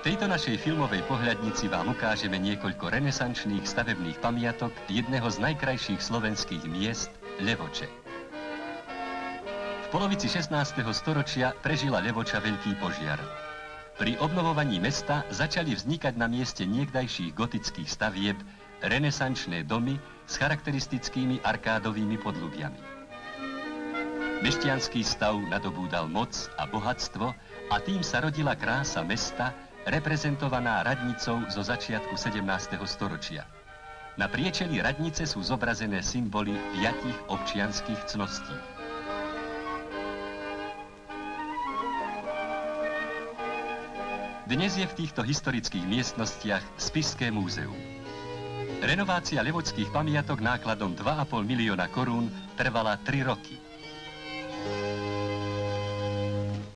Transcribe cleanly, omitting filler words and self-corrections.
tejto našej filmovej pohľadnici vám ukážeme niekoľko renesančných stavebných pamiatok jedného z najkrajších slovenských miest, Levoče. V polovici 16. storočia prežila Levoča veľký požiar. Pri obnovovaní mesta začali vznikať na mieste niekdajších gotických stavieb renesančné domy s charakteristickými arkádovými podľubiami. Mešťanský stav nadobúdal moc a bohatstvo a tým sa rodila krása mesta, reprezentovaná radnicou zo začiatku 17. storočia. Na priečeli radnice sú zobrazené symboly 5 občianskych cností. Dnes je v týchto historických miestnostiach Spišské múzeum. Renovácia levočských pamiatok nákladom 2,5 milióna korún trvala 3 roky.